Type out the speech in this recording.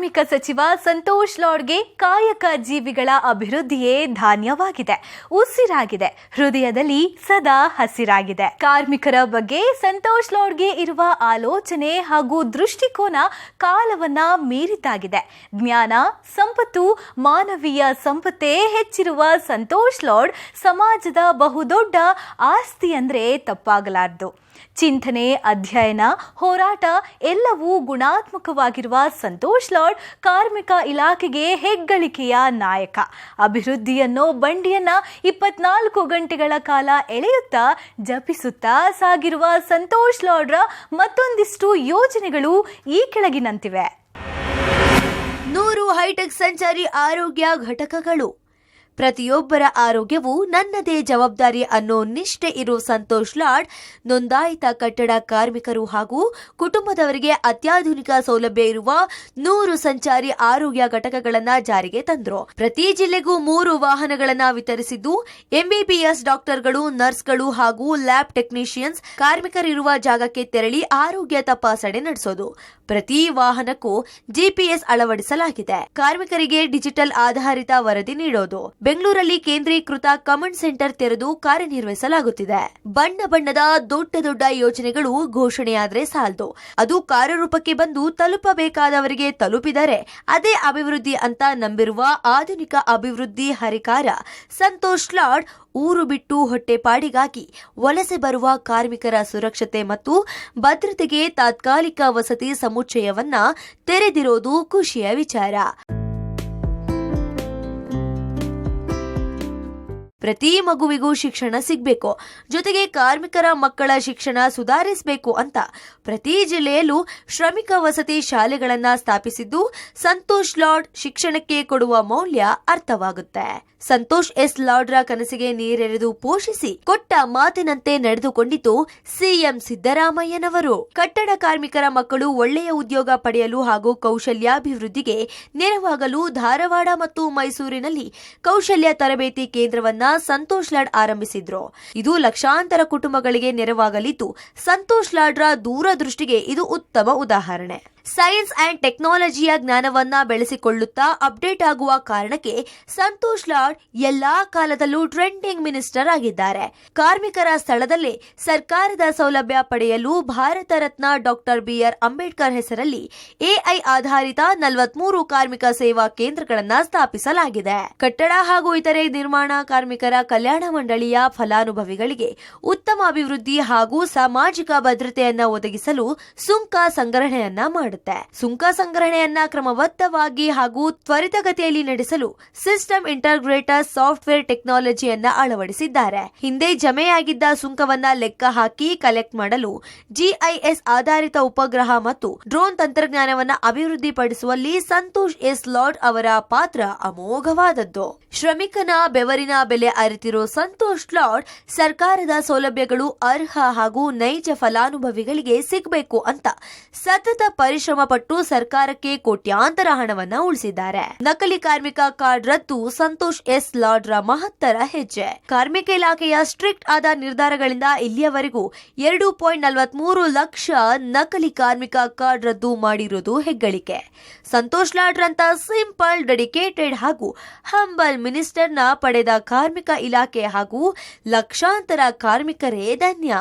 ಕಾರ್ಮಿಕ ಸಚಿವ ಸಂತೋಷ್ ಲಾಡ್ಗೆ ಕಾಯಕ ಜೀವಿಗಳ ಅಭಿವೃದ್ಧಿಯೇ ಧಾನ್ಯವಾಗಿದೆ, ಉಸಿರಾಗಿದೆ, ಹೃದಯದಲ್ಲಿ ಸದಾ ಹಸಿರಾಗಿದೆ. ಕಾರ್ಮಿಕರ ಬಗ್ಗೆ ಸಂತೋಷ್ ಲಾಡ್ಗೆ ಇರುವ ಆಲೋಚನೆ ಹಾಗೂ ದೃಷ್ಟಿಕೋನ ಕಾಲವನ್ನ ಮೀರಿದ್ದಾಗಿದೆ. ಜ್ಞಾನ, ಸಂಪತ್ತು, ಮಾನವೀಯ ಸಂಪತ್ತೇ ಹೆಚ್ಚಿರುವ ಸಂತೋಷ್ ಲಾಡ್ ಸಮಾಜದ ಬಹುದೊಡ್ಡ ಆಸ್ತಿ ಅಂದ್ರೆ ತಪ್ಪಾಗಲಾರದು. ಚಿಂತನೆ, ಅಧ್ಯಯನ, ಹೋರಾಟ ಎಲ್ಲವೂ ಗುಣಾತ್ಮಕವಾಗಿರುವ ಸಂತೋಷ್ ಲಾಡ್ ಕಾರ್ಮಿಕ ಇಲಾಖೆಗೆ ಹೆಗ್ಗಳಿಕೆಯ ನಾಯಕ. ಅಭಿವೃದ್ಧಿಯನ್ನೋ ಬಂಡಿಯನ್ನ 24 ಗಂಟೆಗಳ ಕಾಲ ಎಳೆಯುತ್ತಾ ಜಪಿಸುತ್ತಾ ಸಾಗಿರುವ ಸಂತೋಷ್ ಲಾಡ್ರ ಮತ್ತೊಂದಿಷ್ಟು ಯೋಜನೆಗಳು ಈ ಕೆಳಗಿನಂತಿವೆ. 100 ಹೈಟೆಕ್ ಸಂಚಾರಿ ಆರೋಗ್ಯ ಘಟಕಗಳು. ಪ್ರತಿಯೊಬ್ಬರ ಆರೋಗ್ಯವು ನನ್ನದೇ ಜವಾಬ್ದಾರಿ ಅನ್ನೋ ನಿಷ್ಠೆ ಇರೋ ಸಂತೋಷ್ ಲಾಡ್ ನೋಂದಾಯಿತ ಕಟ್ಟಡ ಕಾರ್ಮಿಕರು ಹಾಗೂ ಕುಟುಂಬದವರಿಗೆ ಅತ್ಯಾಧುನಿಕ ಸೌಲಭ್ಯ ಇರುವ 100 ಸಂಚಾರಿ ಆರೋಗ್ಯ ಘಟಕಗಳನ್ನು ಜಾರಿಗೆ ತಂದ್ರು. ಪ್ರತಿ ಜಿಲ್ಲೆಗೂ 3 ವಾಹನಗಳನ್ನು ವಿತರಿಸಿದ್ದು, ಎಂಬಿಬಿಎಸ್ ಡಾಕ್ಟರ್ಗಳು, ನರ್ಸ್ಗಳು ಹಾಗೂ ಲ್ಯಾಬ್ ಟೆಕ್ನಿಷಿಯನ್ಸ್ ಕಾರ್ಮಿಕರಿರುವ ಜಾಗಕ್ಕೆ ತೆರಳಿ ಆರೋಗ್ಯ ತಪಾಸಣೆ ನಡೆಸೋದು. ಪ್ರತಿ ವಾಹನಕ್ಕೂ ಜಿಪಿಎಸ್ ಅಳವಡಿಸಲಾಗಿದೆ. ಕಾರ್ಮಿಕರಿಗೆ ಡಿಜಿಟಲ್ ಆಧಾರಿತ ವರದಿ ನೀಡೋದು. ಬೆಂಗಳೂರಲ್ಲಿ ಕೇಂದ್ರೀಕೃತ ಕಮಾಂಡ್ ಸೆಂಟರ್ ತೆರೆದು ಕಾರ್ಯನಿರ್ವಹಿಸಲಾಗುತ್ತಿದೆ. ಬಣ್ಣ ಬಣ್ಣದ ದೊಡ್ಡ ಯೋಜನೆಗಳು ಘೋಷಣೆಯಾದ್ರೆ ಸಾಲದು, ಅದು ಕಾರ್ಯರೂಪಕ್ಕೆ ಬಂದು ತಲುಪಬೇಕಾದವರಿಗೆ ತಲುಪಿದರೆ ಅದೇ ಅಭಿವೃದ್ಧಿ ಅಂತ ನಂಬಿರುವ ಆಧುನಿಕ ಅಭಿವೃದ್ಧಿ ಹರಿಕಾರ ಸಂತೋಷ್ ಲಾಡ್ ಊರು ಬಿಟ್ಟು ಹೊಟ್ಟೆಪಾಡಿಗಾಗಿ ವಲಸೆ ಬರುವ ಕಾರ್ಮಿಕರ ಸುರಕ್ಷತೆ ಮತ್ತು ಭದ್ರತೆಗೆ ತಾತ್ಕಾಲಿಕ ವಸತಿ ಸಮುಚ್ಚಯವನ್ನ ತೆರೆದಿರೋದು ಖುಷಿಯ ವಿಚಾರ. ಪ್ರತಿ ಮಗುವಿಗೂ ಶಿಕ್ಷಣ ಸಿಗಬೇಕು, ಜೊತೆಗೆ ಕಾರ್ಮಿಕರ ಮಕ್ಕಳ ಶಿಕ್ಷಣ ಸುಧಾರಿಸಬೇಕು ಅಂತ ಪ್ರತಿ ಜಿಲ್ಲೆಯಲ್ಲೂ ಶ್ರಮಿಕ ವಸತಿ ಶಾಲೆಗಳನ್ನ ಸ್ಥಾಪಿಸಿದ್ದು ಸಂತೋಷ್ ಲಾಡ್ ಶಿಕ್ಷಣಕ್ಕೆ ಕೊಡುವ ಮೌಲ್ಯ ಅರ್ಥವಾಗುತ್ತೆ. ಸಂತೋಷ್ ಎಸ್ ಲಾಡ್ರ ಕನಸಿಗೆ ನೀರೆರೆದು ಪೋಷಿಸಿ ಕೊಟ್ಟ ಮಾತಿನಂತೆ ನಡೆದುಕೊಂಡಿದ್ದು ಸಿಎಂ ಸಿದ್ದರಾಮಯ್ಯನವರು. ಕಟ್ಟಡ ಕಾರ್ಮಿಕರ ಮಕ್ಕಳು ಒಳ್ಳೆಯ ಉದ್ಯೋಗ ಪಡೆಯಲು ಹಾಗೂ ಕೌಶಲ್ಯಾಭಿವೃದ್ಧಿಗೆ ನೆರವಾಗಲು ಧಾರವಾಡ ಮತ್ತು ಮೈಸೂರಿನಲ್ಲಿ ಕೌಶಲ್ಯ ತರಬೇತಿ ಕೇಂದ್ರವನ್ನ ಸಂತೋಷ್ ಲಾಡ್ ಆರಂಭಿಸಿದ್ರು. ಇದು ಲಕ್ಷಾಂತರ ಕುಟುಂಬಗಳಿಗೆ ನೆರವಾಗಲಿದ್ದು, ಸಂತೋಷ್ ಲಾಡ್ರ ದೂರದೃಷ್ಟಿಗೆ ಇದು ಉತ್ತಮ ಉದಾಹರಣೆ. ಸೈನ್ಸ್ ಅಂಡ್ ಟೆಕ್ನಾಲಜಿಯ ಜ್ಞಾನವನ್ನ ಬೆಳೆಸಿಕೊಳ್ಳುತ್ತಾ ಅಪ್ಡೇಟ್ ಆಗುವ ಕಾರಣಕ್ಕೆ ಸಂತೋಷ್ ಲಾಡ್ ಎಲ್ಲಾ ಕಾಲದಲ್ಲೂ ಟ್ರೆಂಡಿಂಗ್ ಮಿನಿಸ್ಟರ್ ಆಗಿದ್ದಾರೆ. ಕಾರ್ಮಿಕರ ಸ್ಥಳದಲ್ಲೇ ಸರ್ಕಾರದ ಸೌಲಭ್ಯ ಪಡೆಯಲು ಭಾರತ ರತ್ನ ಡಾಕ್ಟರ್ ಬಿಆರ್ ಅಂಬೇಡ್ಕರ್ ಹೆಸರಲ್ಲಿ ಎಐ ಆಧಾರಿತ 43 ಕಾರ್ಮಿಕ ಸೇವಾ ಕೇಂದ್ರಗಳನ್ನ ಸ್ಥಾಪಿಸಲಾಗಿದೆ. ಕಟ್ಟಡ ಹಾಗೂ ಇತರೆ ನಿರ್ಮಾಣ ಕಾರ್ಮಿಕರ ಕಲ್ಯಾಣ ಮಂಡಳಿಯ ಫಲಾನುಭವಿಗಳಿಗೆ ಉತ್ತಮ ಅಭಿವೃದ್ಧಿ ಹಾಗೂ ಸಾಮಾಜಿಕ ಭದ್ರತೆಯನ್ನ ಒದಗಿಸಲು ಸುಂಕ ಸಂಗ್ರಹಣೆಯನ್ನ ಮಾಡುತ್ತೆ. ಸುಂಕ ಸಂಗ್ರಹಣೆಯನ್ನ ಕ್ರಮಬದ್ಧವಾಗಿ ಹಾಗೂ ತ್ವರಿತಗತಿಯಲ್ಲಿ ನಡೆಸಲು ಸಿಸ್ಟಮ್ ಇಂಟಗ್ರೇಟರ್ ಸಾಫ್ಟ್ವೇರ್ ಟೆಕ್ನಾಲಜಿಯನ್ನ ಅಳವಡಿಸಿದ್ದಾರೆ. ಹಿಂದೆ ಜಮೆಯಾಗಿದ್ದ ಸುಂಕವನ್ನ ಲೆಕ್ಕ ಹಾಕಿ ಕಲೆಕ್ಟ್ ಮಾಡಲು ಜಿಐಎಸ್ ಆಧಾರಿತ ಉಪಗ್ರಹ ಮತ್ತು ಡ್ರೋನ್ ತಂತ್ರಜ್ಞಾನವನ್ನ ಅಭಿವೃದ್ಧಿಪಡಿಸುವಲ್ಲಿ ಸಂತೋಷ್ ಎಸ್ ಲಾಡ್ ಅವರ ಪಾತ್ರ ಅಮೋಘವಾದದ್ದು. ಶ್ರಮಿಕನ ಬೆವರಿನ ಬೆಲೆ ಅರಿತಿರೋ ಸಂತೋಷ್ ಲಾಡ್ ಸರ್ಕಾರದ ಸೌಲಭ್ಯಗಳು ಅರ್ಹ ಹಾಗೂ ನೈಜ ಫಲಾನುಭವಿಗಳಿಗೆ ಸಿಗಬೇಕು ಅಂತ ಸತತ ಪರಿಶ್ರಮ ಪಟ್ಟು ಸರ್ಕಾರಕ್ಕೆ ಕೋಟ್ಯಾಂತರ ಹಣವನ್ನ ಉಳಿಸಿದ್ದಾರೆ. ನಕಲಿ ಕಾರ್ಮಿಕ ಕಾರ್ಡ್ ರದ್ದು ಸಂತೋಷ್ ಎಸ್ ಲಾಡ್ರ ಮಹತ್ತರ ಹೆಜ್ಜೆ. ಕಾರ್ಮಿಕ ಇಲಾಖೆಯ ಸ್ಟ್ರಿಕ್ಟ್ ಆದ ನಿರ್ಧಾರಗಳಿಂದ ಇಲ್ಲಿಯವರೆಗೂ 2.43 ಲಕ್ಷ ನಕಲಿ ಕಾರ್ಮಿಕ ಕಾರ್ಡ್ ರದ್ದು ಮಾಡಿರುವುದು ಹೆಗ್ಗಳಿಕೆ. ಸಂತೋಷ್ ಲಾಡ್ರಂತ ಸಿಂಪಲ್, ಡೆಡಿಕೇಟೆಡ್ ಹಾಗೂ ಹಂಬಲ್ ಮಿನಿಸ್ಟರ್ನ ಪಡೆದ ಕಾರ್ಮಿಕ ಇಲಾಖೆ ಹಾಗೂ ಲಕ್ಷಾಂತರ ಕಾರ್ಮಿಕರೇ ಧನ್ಯ.